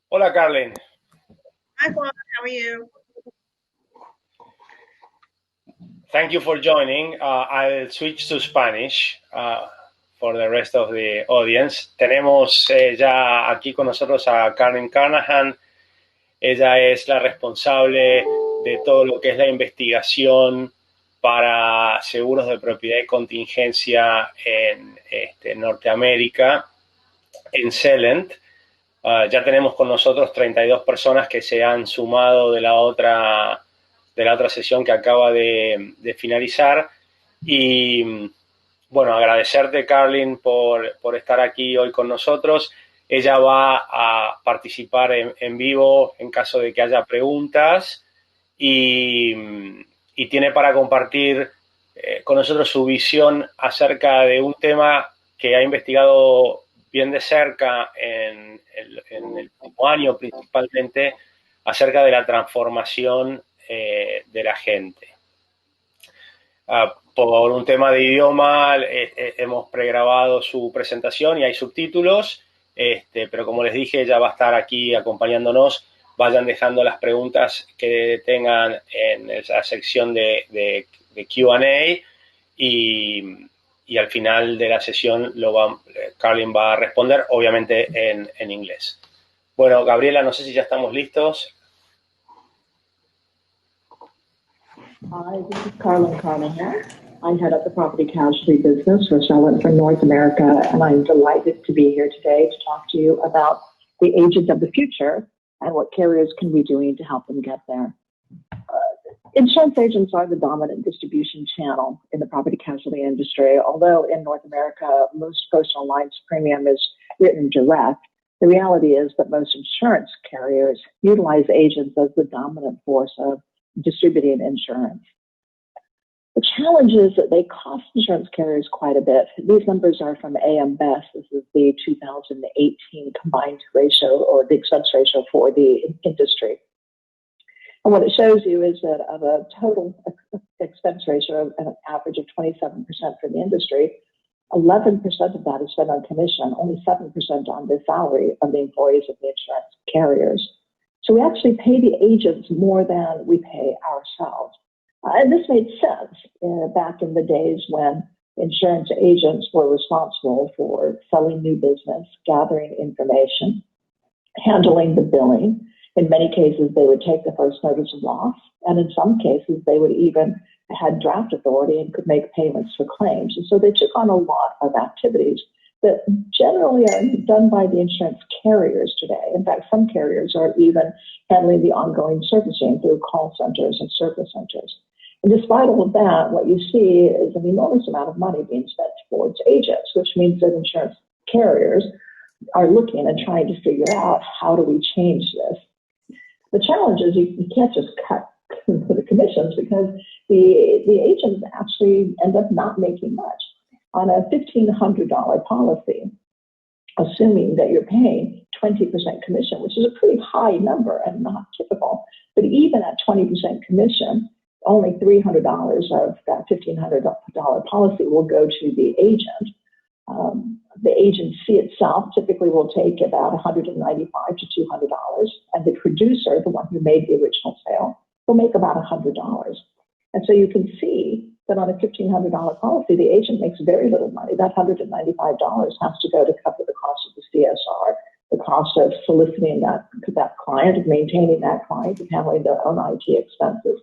Hola, Karlyn. Hi, Juan. How are you? Thank you for joining. I'll switch to Spanish for the rest of the audience. Tenemos ya aquí con nosotros a Karlyn Carnahan. Ella es la responsable de todo lo que es la investigación para seguros de propiedad y contingencia en Norteamérica, en Celent. Ya tenemos con nosotros 32 personas que se han sumado de la otra sesión que acaba de finalizar. Y bueno, agradecerte, Karlyn, por estar aquí hoy con nosotros. Ella va a participar en vivo en caso de que haya preguntas y tiene para compartir con nosotros su visión acerca de un tema que ha investigado bien de cerca en el último año, principalmente acerca de la transformación de la gente. Por un tema de idioma hemos pregrabado su presentación y hay subtítulos, pero como les dije, ella va a estar aquí acompañándonos. Vayan dejando las preguntas que tengan en la sección de Q&A y al final de la sesión Karlyn va a responder, obviamente en inglés. Bueno, Gabriela, no sé si ya estamos listos. Hi, this is Karlyn Carnahan. I head up the property casualty business for Celent for North America, and I'm delighted to be here today to talk to you about the agent of the future and what carriers can be doing to help them get there. Insurance agents are the dominant distribution channel in the property casualty industry. Although in North America, most personal lines premium is written direct, the reality is that most insurance carriers utilize agents as the dominant force of distributing insurance. The challenge is that they cost insurance carriers quite a bit. These numbers are from AM Best. This is the 2018 combined ratio or the expense ratio for the industry. And what it shows you is that of a total expense ratio of an average of 27% for the industry, 11% of that is spent on commission, only 7% on the salary of the employees of the insurance carriers. So we actually pay the agents more than we pay ourselves. And this made sense back in the days when insurance agents were responsible for selling new business, gathering information, handling the billing. In many cases, they would take the first notice of loss. And in some cases, they would even had draft authority and could make payments for claims. And so they took on a lot of activities that generally are done by the insurance carriers today. In fact, some carriers are even handling the ongoing servicing through call centers and service centers. And despite all of that, what you see is an enormous amount of money being spent towards agents, which means that insurance carriers are looking and trying to figure out, how do we change this? The challenge is you can't just cut the commissions because the agents actually end up not making much. On a $1,500 policy, assuming that you're paying 20% commission, which is a pretty high number and not typical, but even at 20% commission, only $300 of that $1,500 policy will go to the agent. The agency itself typically will take about $195 to $200, and the producer, the one who made the original sale, will make about $100. And so you can see that on a $1,500 policy, the agent makes very little money. That $195 has to go to cover the cost of the CSR, the cost of soliciting that client, of maintaining that client, of handling their own IT expenses.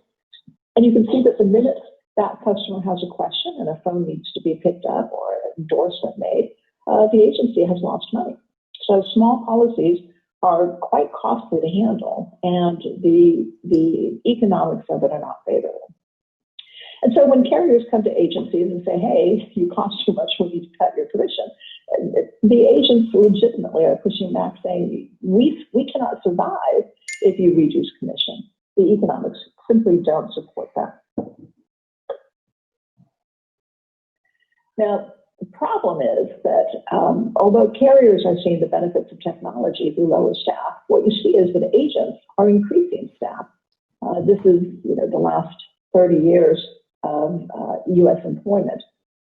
And you can see that the minute that customer has a question and a phone needs to be picked up or an endorsement made, the agency has lost money. So small policies are quite costly to handle, and the economics of it are not favorable. And so when carriers come to agencies and say, hey, you cost too much, we need to cut your commission, the agents legitimately are pushing back saying, we cannot survive if you reduce commission. The economics simply don't support that. Now, the problem is that although carriers are seeing the benefits of technology through lower staff, what you see is that agents are increasing staff. This is the last 30 years of U.S. employment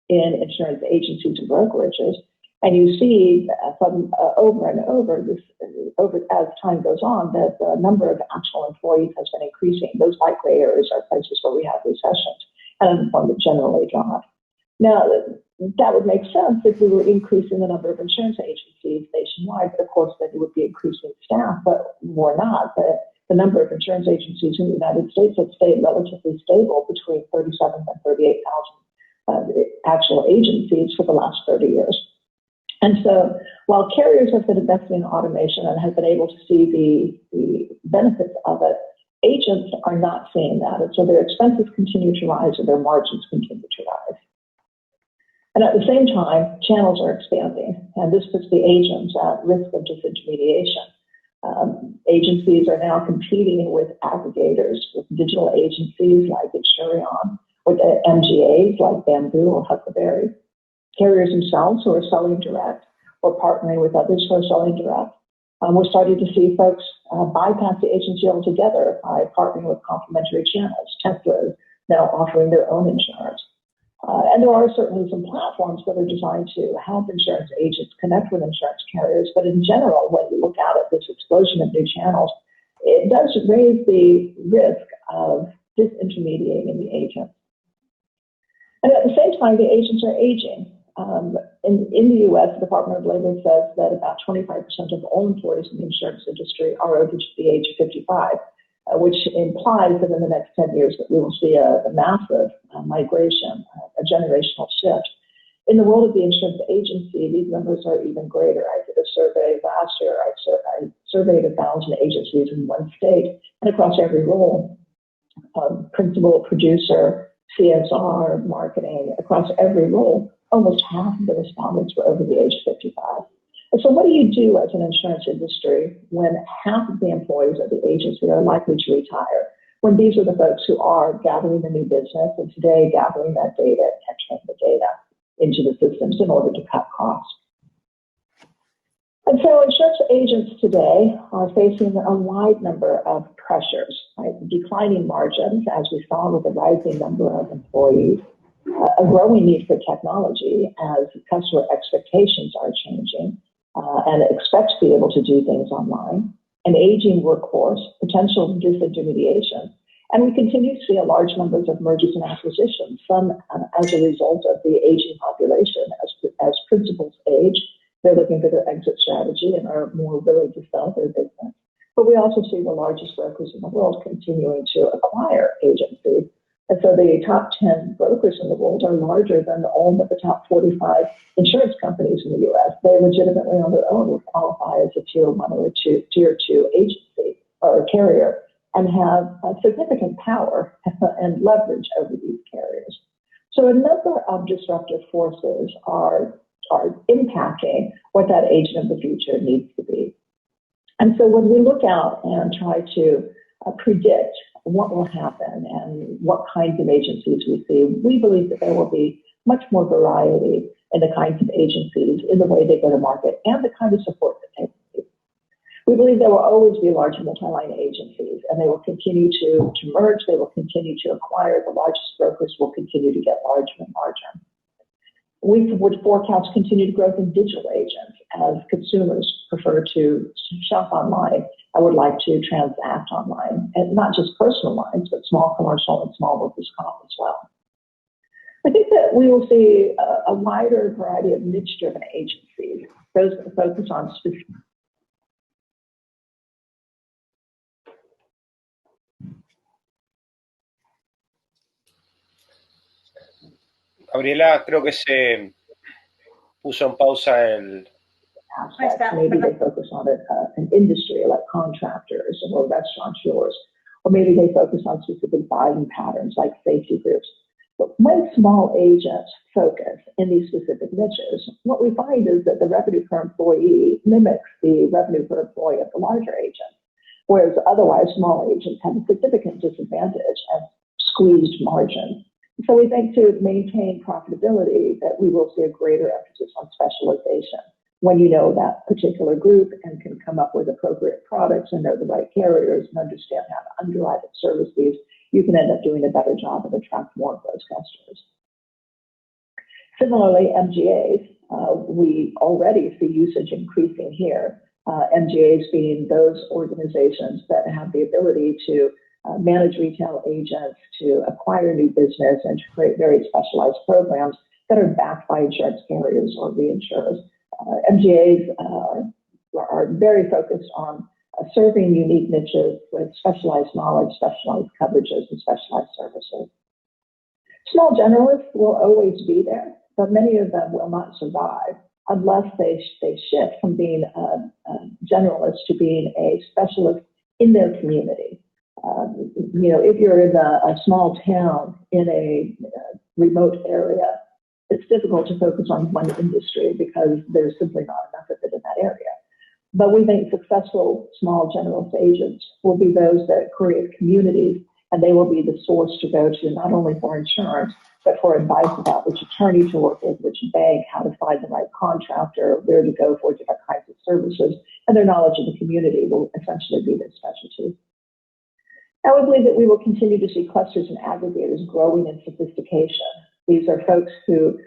in insurance agencies and brokerages. And you see from over and over this, as time goes on, that the number of actual employees has been increasing. Those light gray areas are places where we have recessions, and unemployment generally dropped. Now, that would make sense if we were increasing the number of insurance agencies nationwide, but of course then it would be increasing staff, but we're not. The number of insurance agencies in the United States have stayed relatively stable between 37,000 and 38,000 actual agencies for the last 30 years. And so while carriers have been investing in automation and have been able to see the benefits of it, agents are not seeing that. And so their expenses continue to rise and their margins continue to rise. And at the same time, channels are expanding, and this puts the agents at risk of disintermediation. Agencies are now competing with aggregators, with digital agencies like Insurance, with MGAs like Bamboo or Huckleberry, carriers themselves who are selling direct or partnering with others who are selling direct. We're starting to see folks bypass the agency altogether by partnering with complementary channels. Tesla is now offering their own insurance. And there are certainly some platforms that are designed to help insurance agents connect with insurance carriers. But in general, when you look out at this explosion of new channels, it does raise the risk of disintermediating the agent. And at the same time, the agents are aging. In the U.S., the Department of Labor says that about 25% of all employees in the insurance industry are over the age of 55. Which implies that in the next 10 years that we will see a massive migration, a generational shift. In the world of the insurance agency, these numbers are even greater. I did a survey last year. I surveyed 1,000 agencies in one state, and across every role, principal, producer, CSR, marketing, across every role, almost half of the respondents were over the age of 55. And so what do you do as an insurance industry when half of the employees of the agency are likely to retire, when these are the folks who are gathering the new business and today gathering that data and entering the data into the systems in order to cut costs? And so insurance agents today are facing a wide number of pressures, right? Declining margins, as we saw with the rising number of employees, a growing need for technology as customer expectations are changing, and expect to be able to do things online, an aging workforce, potential disintermediation, and we continue to see a large numbers of mergers and acquisitions, some as a result of the aging population. As principals age, they're looking for their exit strategy and are more willing to sell their business. But we also see the largest brokers in the world continuing to acquire agencies. And so the top 10 brokers in the world are larger than all but the top 45 insurance companies in the U.S. They legitimately on their own would qualify as a tier 1 or a tier 2 agency or a carrier and have significant power and leverage over these carriers. So a number of disruptive forces are impacting what that agent of the future needs to be. And so when we look out and try to predict what will happen and what kinds of agencies we see, we believe that there will be much more variety in the kinds of agencies, in the way they go to market, and the kind of support that they need. We believe there will always be large multi-line agencies, and they will continue to merge, they will continue to acquire, the largest brokers will continue to get larger and larger. We would forecast continued growth in digital agents as consumers prefer to shop online and would like to transact online, and not just personal lines, but small commercial and small workers' comp as well. I think that we will see a wider variety of niche-driven agencies, those that focus on specific. Gabriela, creo que se puso en pausa el... Maybe they focus on an industry like contractors or restaurateurs, or maybe they focus on specific buying patterns like safety groups. But when small agents focus in these specific niches, what we find is that the revenue per employee mimics the revenue per employee of the larger agent, whereas otherwise small agents have a significant disadvantage and squeezed margins. So we think to maintain profitability that we will see a greater emphasis on specialization. When you know that particular group and can come up with appropriate products and know the right carriers and understand how to underwrite and service these, you can end up doing a better job and attract more of those customers. Similarly, MGAs we already see usage increasing here. MGAs being those organizations that have the ability to manage retail agents, to acquire new business, and to create very specialized programs that are backed by insurance carriers or reinsurers. MGAs are very focused on serving unique niches with specialized knowledge, specialized coverages, and specialized services. Small generalists will always be there, but many of them will not survive unless they shift from being a generalist to being a specialist in their community. If you're in a small town in a remote area, it's difficult to focus on one industry because there's simply not enough of it in that area. But we think successful small generalist agents will be those that create communities, and they will be the source to go to not only for insurance, but for advice about which attorney to work with, which bank, how to find the right contractor, where to go for different kinds of services, and their knowledge of the community will essentially be their specialty. And we believe that we will continue to see clusters and aggregators growing in sophistication. These are folks who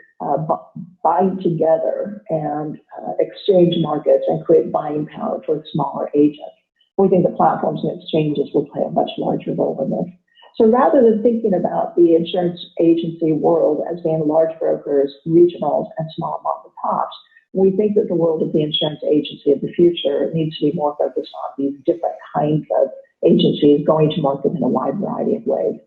bind together and exchange markets and create buying power for smaller agents. We think the platforms and exchanges will play a much larger role in this. So rather than thinking about the insurance agency world as being large brokers, regionals, and small mom and pops, we think that the world of the insurance agency of the future needs to be more focused on these different kinds of agencies going to market in a wide variety of ways.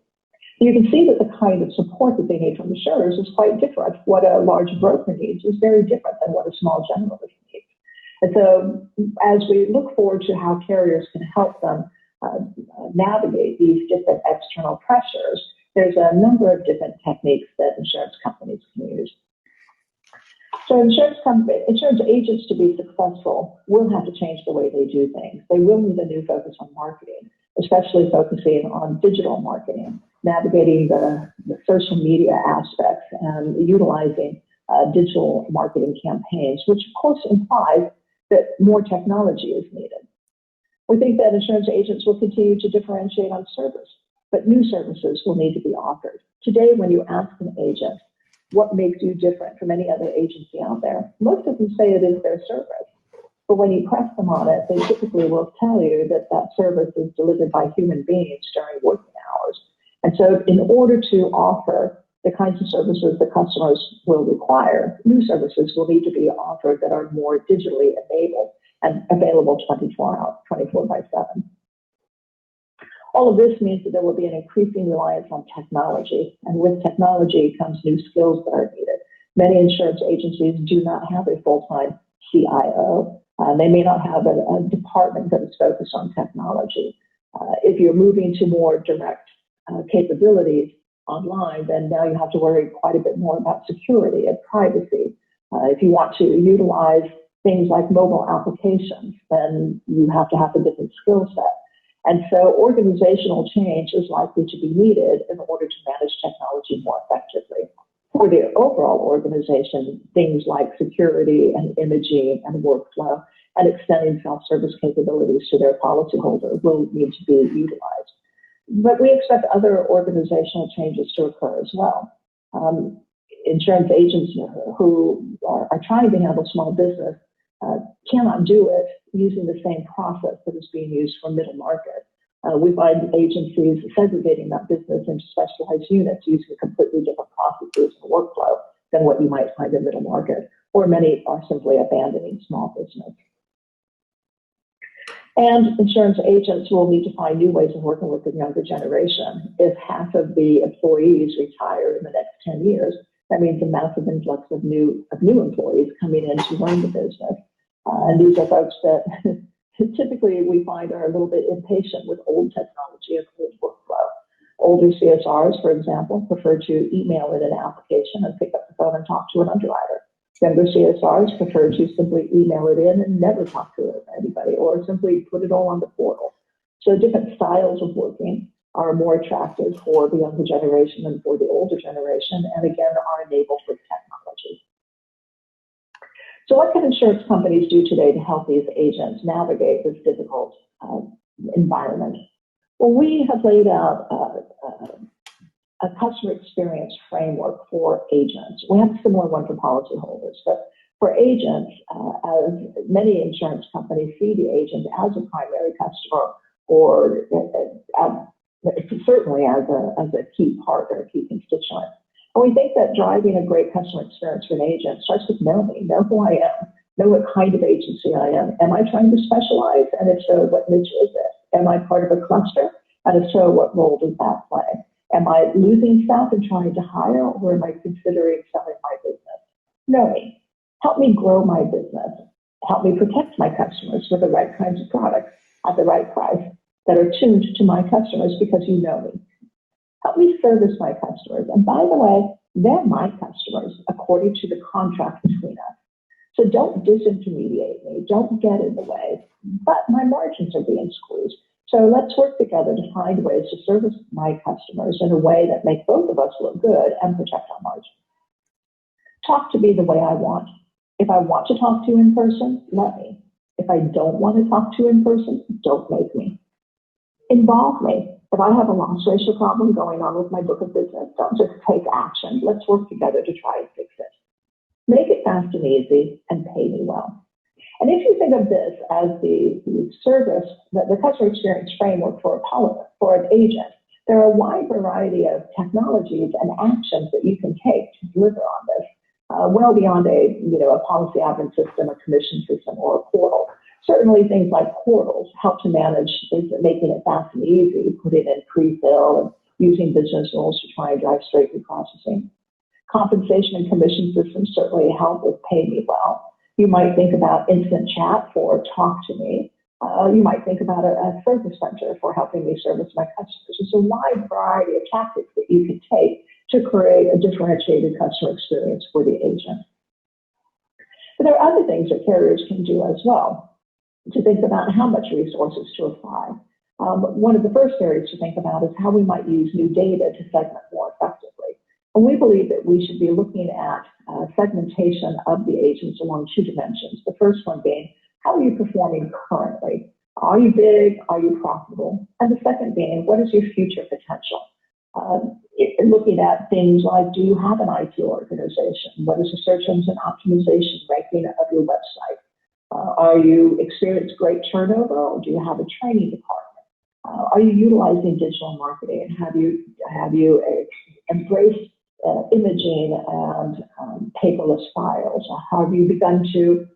You can see that the kind of support that they need from insurers is quite different. What a large broker needs is very different than what a small generalist needs. And so as we look forward to how carriers can help them navigate these different external pressures, there's a number of different techniques that insurance companies can use. So insurance agents to be successful will have to change the way they do things. They will need a new focus on marketing, especially focusing on digital marketing, navigating the social media aspects and utilizing digital marketing campaigns, which of course implies that more technology is needed. We think that insurance agents will continue to differentiate on service, but new services will need to be offered. Today, when you ask an agent, what makes you different from any other agency out there, most of them say it is their service. But when you press them on it, they typically will tell you that that service is delivered by human beings during working hours. And so in order to offer the kinds of services that customers will require, new services will need to be offered that are more digitally enabled and available 24 by 7. All of this means that there will be an increasing reliance on technology, and with technology comes new skills that are needed. Many insurance agencies do not have a full-time CIO. They may not have a department that is focused on technology. If you're moving to more direct capabilities online, then now you have to worry quite a bit more about security and privacy. If you want to utilize things like mobile applications, then you have to have a different skill set. And so organizational change is likely to be needed in order to manage technology more effectively. For the overall organization, things like security and imaging and workflow and extending self-service capabilities to their policyholder will need to be utilized. But we expect other organizational changes to occur as well. Insurance agents who are trying to handle small business cannot do it using the same process that is being used for middle market. We find agencies segregating that business into specialized units using completely different processes and workflow than what you might find in middle market, or many are simply abandoning small business. And insurance agents will need to find new ways of working with the younger generation. If half of the employees retire in the next 10 years, that means a massive influx of new employees coming in to learn the business. And these are folks that typically we find are a little bit impatient with old technology and old workflow. Older CSRs, for example, prefer to email in an application and pick up the phone and talk to an underwriter. Younger CSRs prefer to simply email it in and never talk to anybody, or simply put it all on the portal. So different styles of working are more attractive for the younger generation than for the older generation, and again, are enabled with technology. So what can insurance companies do today to help these agents navigate this difficult environment? Well, we have laid out a customer experience framework for agents. We have a similar one for policyholders, but For agents, as many insurance companies see the agent as a primary customer, or certainly as a key partner, a key constituent. And we think that driving a great customer experience for an agent starts with know me, know who I am, know what kind of agency I am I trying to specialize? And if so, what niche is it? Am I part of a cluster? And if so, what role does that play? Am I losing staff and trying to hire, or am I considering selling my business? Know me. Help me grow my business. Help me protect my customers with the right kinds of products at the right price that are tuned to my customers because you know me. Help me service my customers. And by the way, they're my customers according to the contract between us. So don't disintermediate me. Don't get in the way. But my margins are being squeezed. So let's work together to find ways to service my customers in a way that make both of us look good and protect our margins. Talk to me the way I want. If I want to talk to you in person, let me. If I don't want to talk to you in person, don't make me. Involve me. If I have a loss ratio problem going on with my book of business, don't just take action. Let's work together to try and fix it. Make it fast and easy and pay me well. And if you think of this as the service, the customer experience framework for an agent, there are a wide variety of technologies and actions that you can take to deliver on this, well beyond a policy admin system, a commission system, or a portal. Certainly things like portals help to manage things, making it fast and easy, putting in pre-fill and using business rules to try and drive straight through processing. Compensation and commission systems certainly help with pay me well. You might think about instant chat for talk to me. You might think about a service center for helping me service my customers. There's a wide variety of tactics that you can take to create a differentiated customer experience for the agent. But there are other things that carriers can do as well to think about how much resources to apply. One of the first areas to think about is how we might use new data to segment more effectively. And we believe that we should be looking at segmentation of the agents along two dimensions. The first one being, how are you performing currently? Are you big? Are you profitable? And the second being, what is your future potential? Looking at things like, do you have an IT organization? What is the search engine optimization ranking of your website? Are you experiencing great turnover, or do you have a training department? Are you utilizing digital marketing? Have you embraced imaging and paperless files? Have you begun to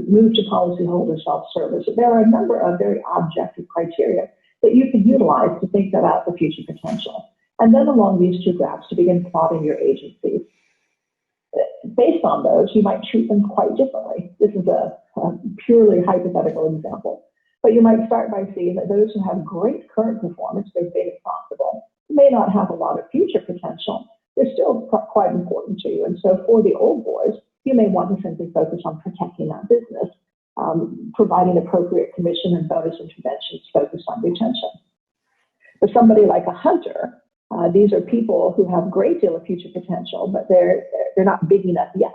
move to policyholder self-service? There are a number of very objective criteria that you can utilize to think about the future potential. And then along these two graphs to begin plotting your agencies. Based on those, you might treat them quite differently. This is a purely hypothetical example. But you might start by seeing that those who have great current performance, they're big and profitable, may not have a lot of future potential. They're still quite important to you. And so for the old boys, you may want to simply focus on protecting that business, providing appropriate commission and bonus interventions focused on retention. For somebody like a hunter, these are people who have a great deal of future potential, but they're not big enough yet.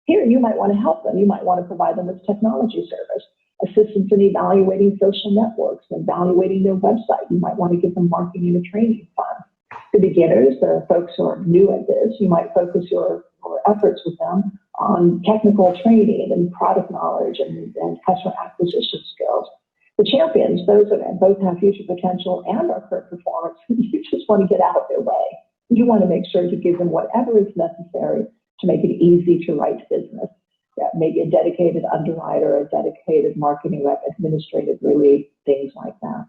Here, you might want to help them. You might want to provide them with technology service, assistance in evaluating social networks, evaluating their website. You might want to give them marketing and training funds. The beginners, the folks who are new at this, you might focus your efforts with them on technical training and product knowledge and customer acquisition skills. The champions, those that both have future potential and are current performance, you just want to get out of their way. You want to make sure to give them whatever is necessary to make it easy to write business. Yeah, maybe a dedicated underwriter, a dedicated marketing rep, administrative relief, things like that.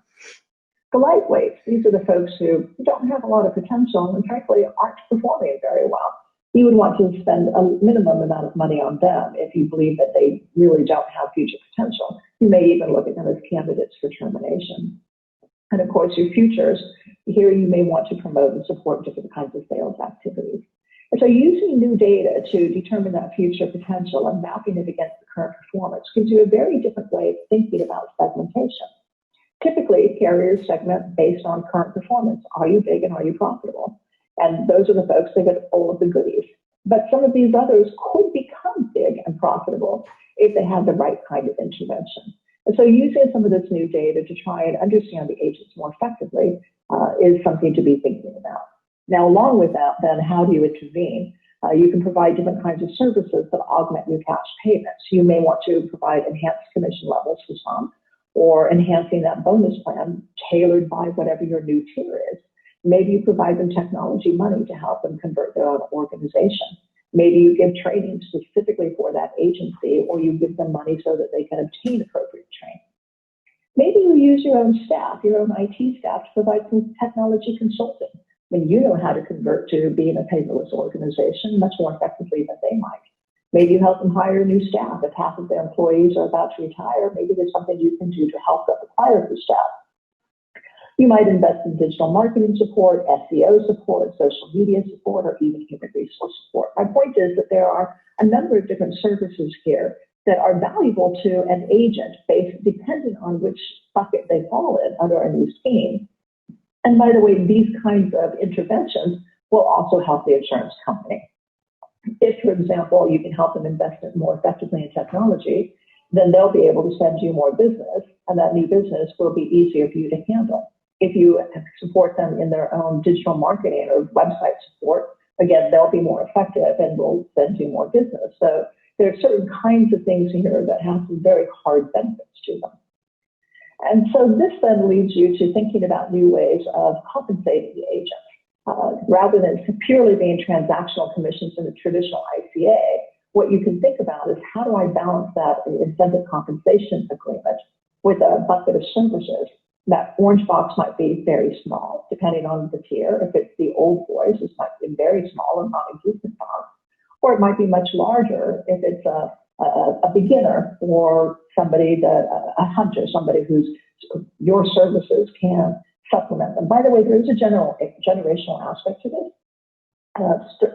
The lightweights, these are the folks who don't have a lot of potential and frankly aren't performing very well. You would want to spend a minimum amount of money on them if you believe that they really don't have future potential. You may even look at them as candidates for termination. And of course, your futures, here you may want to promote and support different kinds of sales activities. And so using new data to determine that future potential and mapping it against the current performance gives you a very different way of thinking about segmentation. Typically, carriers segment based on current performance. Are you big and are you profitable? And those are the folks that get all of the goodies. But some of these others could become big and profitable if they have the right kind of intervention. And so using some of this new data to try and understand the agents more effectively is something to be thinking about. Now, along with that, then how do you intervene? You can provide different kinds of services that augment your cash payments. You may want to provide enhanced commission levels for some, or enhancing that bonus plan tailored by whatever your new tier is. Maybe you provide them technology money to help them convert their own organization. Maybe you give training specifically for that agency, or you give them money so that they can obtain appropriate training. Maybe you use your own staff, your own IT staff, to provide some technology consulting when you know how to convert to being a paperless organization much more effectively than they might. Maybe you help them hire new staff. If half of their employees are about to retire, maybe there's something you can do to help them acquire new staff. You might invest in digital marketing support, SEO support, social media support, or even human resource support. My point is that there are a number of different services here that are valuable to an agent based depending on which bucket they fall in under a new scheme. And by the way, these kinds of interventions will also help the insurance company. If, for example, you can help them invest more effectively in technology, then they'll be able to send you more business, and that new business will be easier for you to handle. If you support them in their own digital marketing or website support, again, they'll be more effective and will send you more business. So there are certain kinds of things here that have some very hard benefits to them. And so this then leads you to thinking about new ways of compensating the agent. Rather than purely being transactional commissions in a traditional ICA, what you can think about is how do I balance that incentive compensation agreement with a bucket of services. That orange box might be very small, depending on the tier. If it's the old boys, it might be very small and non-existent box. Or it might be much larger if it's a beginner or somebody that, a hunter, somebody whose your services can supplement them. By the way, there is a generational aspect to this.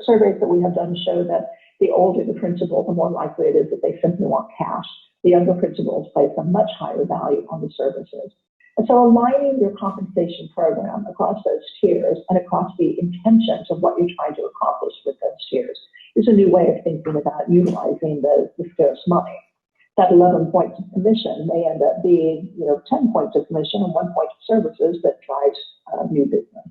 Surveys that we have done show that the older the principal, the more likely it is that they simply want cash. The younger principals place a much higher value on the services. And so aligning your compensation program across those tiers and across the intentions of what you're trying to accomplish with those tiers is a new way of thinking about utilizing the scarce money. That 11 points of commission may end up being 10 points of commission and 1 point of services that drives new business.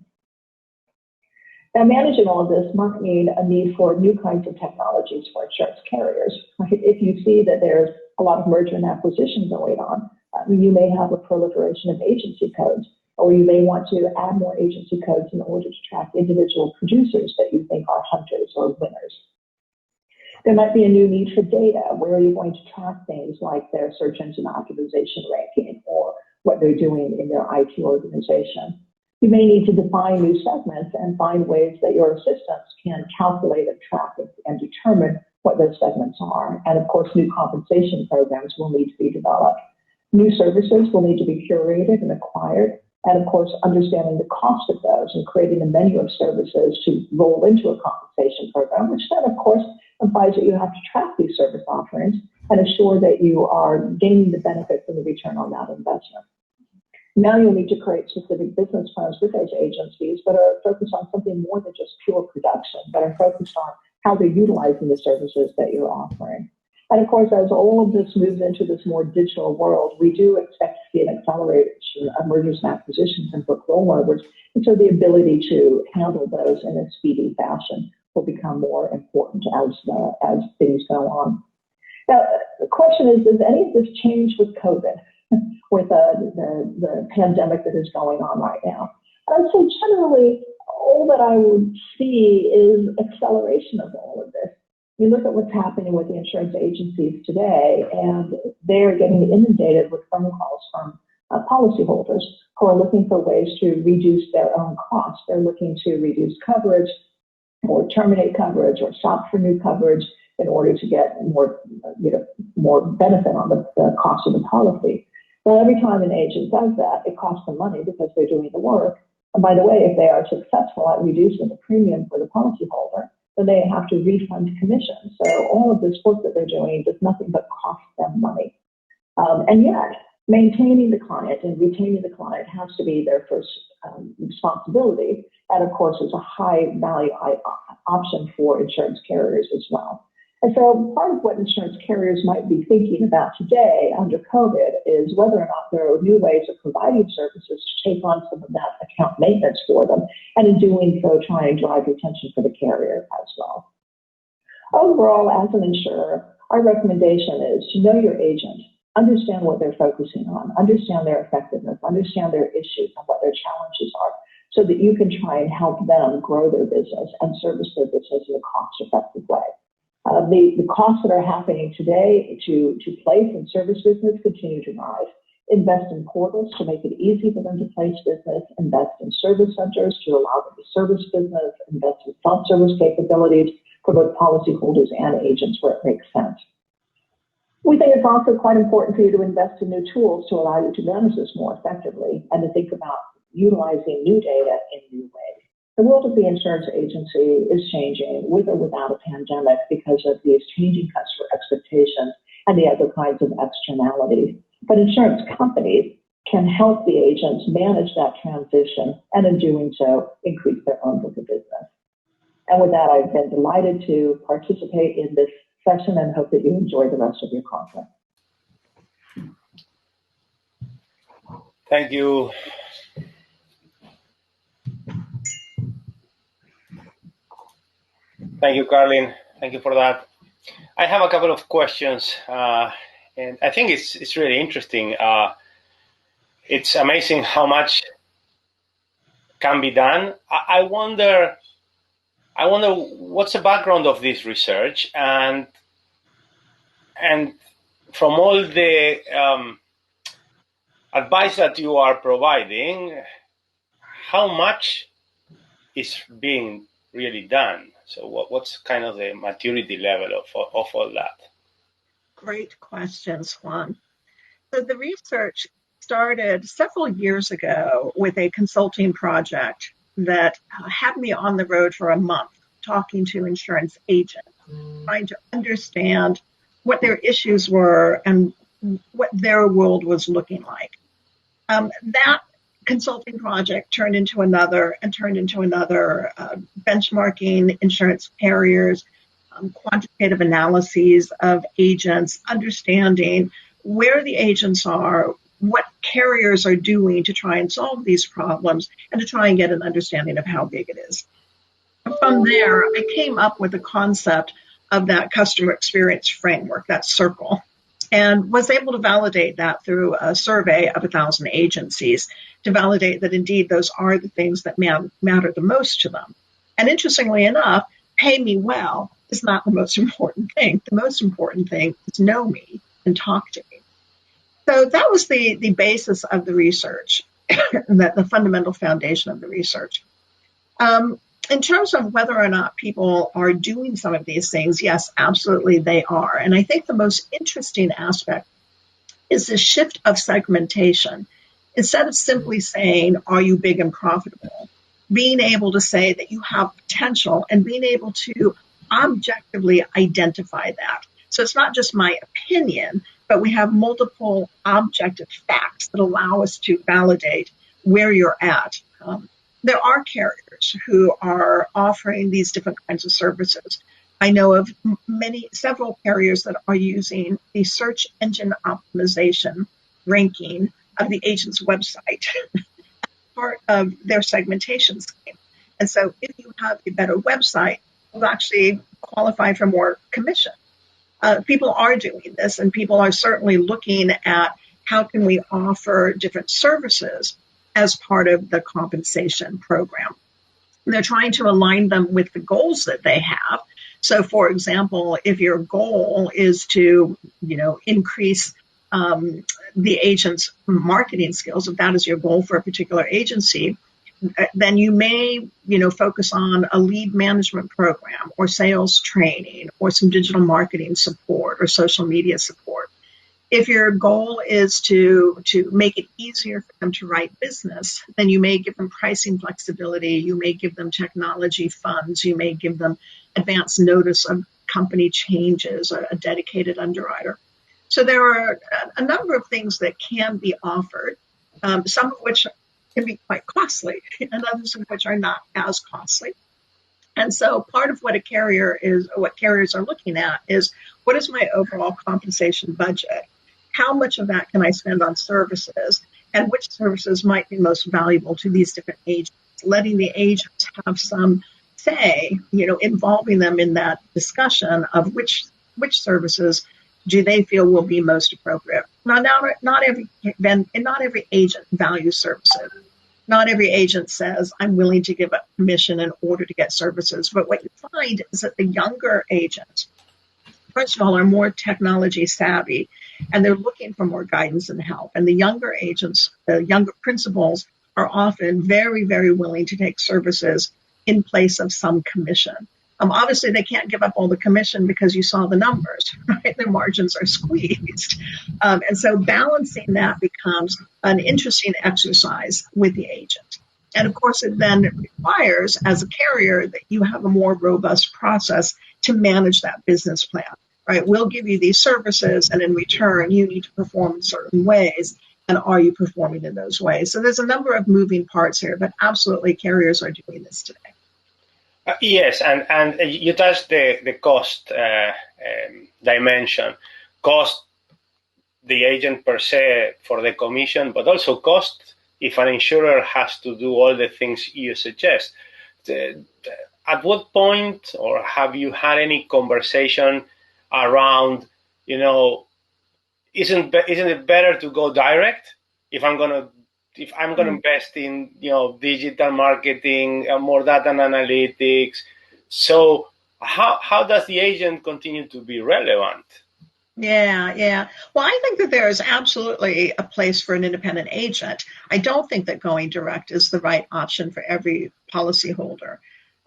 Now, managing all of this might mean a need for new kinds of technologies for insurance carriers. If you see that there's a lot of merger and acquisition going on, you may have a proliferation of agency codes, or you may want to add more agency codes in order to track individual producers that you think are hunters or winners. There might be a new need for data. Where are you going to track things like their search engine optimization ranking or what they're doing in their IT organization? You may need to define new segments and find ways that your assistants can calculate and track and determine what those segments are. And of course, new compensation programs will need to be developed. New services will need to be curated and acquired. And of course, understanding the cost of those and creating a menu of services to roll into a compensation program, which then of course implies that you have to track these service offerings and assure that you are gaining the benefits and the return on that investment. Now you'll need to create specific business plans with those agencies that are focused on something more than just pure production, but are focused on how they're utilizing the services that you're offering. And of course, as all of this moves into this more digital world, we do expect to see an acceleration of mergers and acquisitions and book rollovers. And so the ability to handle those in a speedy fashion will become more important as things go on. Now, the question is, does any of this change with COVID, with the pandemic that is going on right now? And I'd say generally, all that I would see is acceleration of all of this. You look at what's happening with the insurance agencies today, and they're getting inundated with phone calls from policyholders who are looking for ways to reduce their own costs. They're looking to reduce coverage or terminate coverage or shop for new coverage in order to get more benefit on the cost of the policy. Well, every time an agent does that, it costs them money because they're doing the work. And by the way, if they are successful at reducing the premium for the policyholder, then they have to refund commission. So all of this work that they're doing does nothing but cost them money. And yet, maintaining the client and retaining the client has to be their first responsibility. And of course, it's a high value option for insurance carriers as well. And so part of what insurance carriers might be thinking about today under COVID is whether or not there are new ways of providing services to take on some of that account maintenance for them, and in doing so, try and drive retention for the carrier as well. Overall, as an insurer, our recommendation is to know your agent, understand what they're focusing on, understand their effectiveness, understand their issues and what their challenges are, so that you can try and help them grow their business and service their business in a cost-effective way. The costs that are happening today to place and service business continue to rise. Invest in portals to make it easy for them to place business, invest in service centers to allow them to service business, invest in self-service capabilities for both policyholders and agents where it makes sense. We think it's also quite important for you to invest in new tools to allow you to manage this more effectively and to think about utilizing new data in new ways. The world of the insurance agency is changing with or without a pandemic because of these changing customer expectations and the other kinds of externalities. But insurance companies can help the agents manage that transition and in doing so, increase their own book of business. And with that, I've been delighted to participate in this session and hope that you enjoy the rest of your conference. Thank you. Thank you, Karlyn. Thank you for that. I have a couple of questions, and I think it's really interesting. It's amazing how much can be done. I wonder what's the background of this research, and from all the advice that you are providing, how much is being really done? So what's kind of the maturity level of all that? Great questions, Juan. So the research started several years ago with a consulting project that had me on the road for a month talking to insurance agents, trying to understand what their issues were and what their world was looking like. That consulting project turned into another, benchmarking insurance carriers, quantitative analyses of agents, understanding where the agents are, what carriers are doing to try and solve these problems, and to try and get an understanding of how big it is. From there, I came up with the concept of that customer experience framework, that circle, and was able to validate that through a survey of 1,000 agencies to validate that indeed those are the things that matter the most to them. And interestingly enough, pay me well is not the most important thing. The most important thing is know me and talk to me. So that was the basis of the research, the fundamental foundation of the research. In terms of whether or not people are doing some of these things, yes, absolutely they are. And I think the most interesting aspect is the shift of segmentation. Instead of simply saying, are you big and profitable? Being able to say that you have potential and being able to objectively identify that. So it's not just my opinion, but we have multiple objective facts that allow us to validate where you're at. There are carriers who are offering these different kinds of services. I know of several carriers that are using the search engine optimization ranking of the agent's website part of their segmentation scheme. And so if you have a better website, you'll actually qualify for more commission. People are doing this, and people are certainly looking at how can we offer different services as part of the compensation program. And they're trying to align them with the goals that they have. So, for example, if your goal is to, increase the agent's marketing skills, if that is your goal for a particular agency, then you may, focus on a lead management program or sales training or some digital marketing support or social media support. If your goal is to make it easier for them to write business, then you may give them pricing flexibility, you may give them technology funds, you may give them advance notice of company changes, or a dedicated underwriter. So there are a number of things that can be offered, some of which can be quite costly, and others of which are not as costly. And so part of what carriers are looking at is, what is my overall compensation budget? How much of that can I spend on services, and which services might be most valuable to these different agents? Letting the agents have some say, involving them in that discussion of which services do they feel will be most appropriate. Now, not every agent values services. Not every agent says, I'm willing to give up commission in order to get services. But what you find is that the younger agents, first of all, are more technology savvy, and they're looking for more guidance and help. And the younger agents, the younger principals, are often very, very willing to take services in place of some commission. Obviously, they can't give up all the commission because you saw the numbers, right? Their margins are squeezed. And so balancing that becomes an interesting exercise with the agent. And of course, it then requires, as a carrier, that you have a more robust process to manage that business plan, right? We'll give you these services, and in return, you need to perform in certain ways. And are you performing in those ways? So there's a number of moving parts here, but absolutely carriers are doing this today. Yes, and you touched the cost dimension. Cost the agent per se for the commission, but also cost if an insurer has to do all the things you suggest. At what point, or have you had any conversation around, isn't it better to go direct if I'm gonna invest in digital marketing, more data and analytics? So how does the agent continue to be relevant? Yeah. Well, I think that there is absolutely a place for an independent agent. I don't think that going direct is the right option for every policyholder.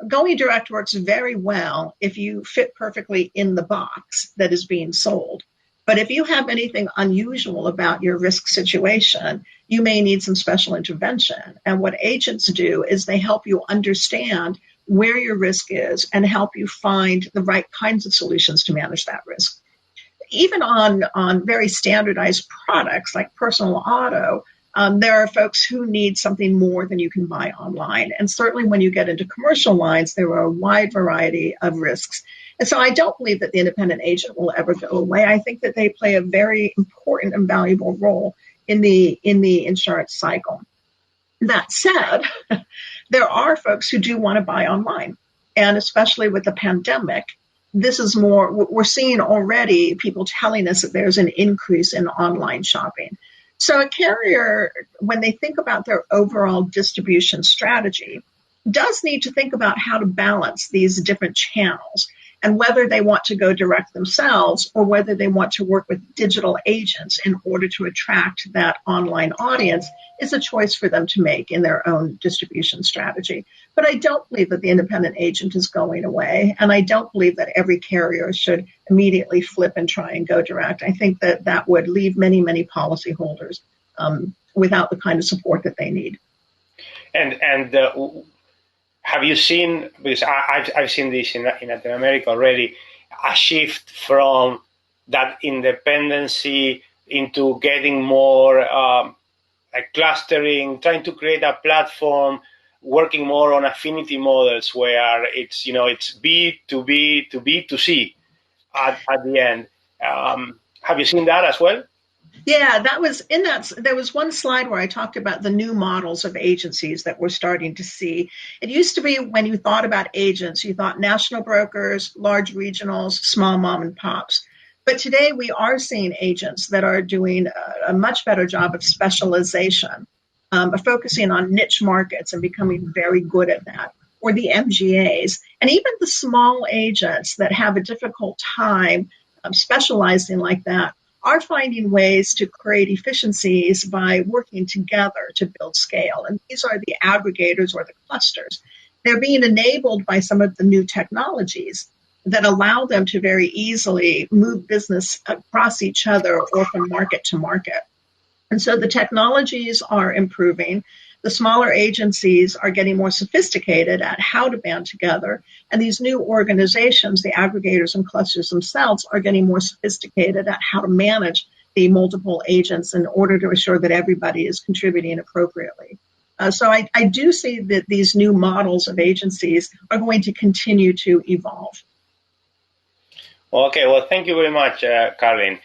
Going direct works very well if you fit perfectly in the box that is being sold. But if you have anything unusual about your risk situation, you may need some special intervention. And what agents do is they help you understand where your risk is and help you find the right kinds of solutions to manage that risk. Even on very standardized products like personal auto, there are folks who need something more than you can buy online. And certainly when you get into commercial lines, there are a wide variety of risks. And so I don't believe that the independent agent will ever go away. I think that they play a very important and valuable role in the insurance cycle. That said, there are folks who do want to buy online. And especially with the pandemic, this is more, we're seeing already people telling us that there's an increase in online shopping. So a carrier, when they think about their overall distribution strategy, does need to think about how to balance these different channels and whether they want to go direct themselves or whether they want to work with digital agents in order to attract that online audience is a choice for them to make in their own distribution strategy. But I don't believe that the independent agent is going away, and I don't believe that every carrier should immediately flip and try and go direct. I think that that would leave many, many policyholders without the kind of support that they need. And have you seen, because I've seen this in Latin America already, a shift from that independency into getting more like clustering, trying to create a platform, working more on affinity models where it's B to B to B to C at the end. Have you seen that as well? Yeah, that was in that. There was one slide where I talked about the new models of agencies that we're starting to see. It used to be when you thought about agents, you thought national brokers, large regionals, small mom and pops. But today we are seeing agents that are doing a much better job of specialization, focusing on niche markets and becoming very good at that, or the MGAs. And even the small agents that have a difficult time specializing like that are finding ways to create efficiencies by working together to build scale. And these are the aggregators or the clusters. They're being enabled by some of the new technologies that allow them to very easily move business across each other or from market to market. And so the technologies are improving. The smaller agencies are getting more sophisticated at how to band together. And these new organizations, the aggregators and clusters themselves, are getting more sophisticated at how to manage the multiple agents in order to assure that everybody is contributing appropriately. So I do see that these new models of agencies are going to continue to evolve. Okay, well, thank you very much, Karlyn.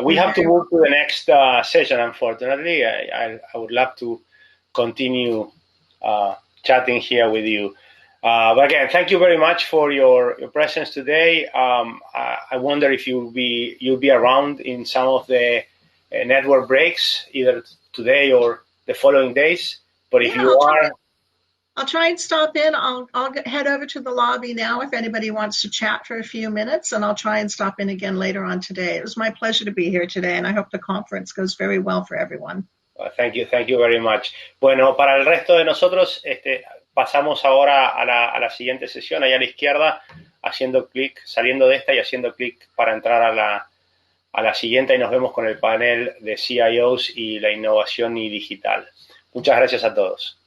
We have to move to the next session, unfortunately. I would love to continue chatting here with you. But again, thank you very much for your presence today. I wonder if you'll be around in some of the network breaks, either today or the following days. But if you are, I'll try and stop in. I'll head over to the lobby now if anybody wants to chat for a few minutes, and I'll try and stop in again later on today. It was my pleasure to be here today, and I hope the conference goes very well for everyone. Thank you very much. Bueno, para el resto de nosotros, pasamos ahora a la siguiente sesión, allá a la izquierda, haciendo clic, saliendo de esta y haciendo clic para entrar a la siguiente, y nos vemos con el panel de CIOs y la innovación y digital. Muchas gracias a todos.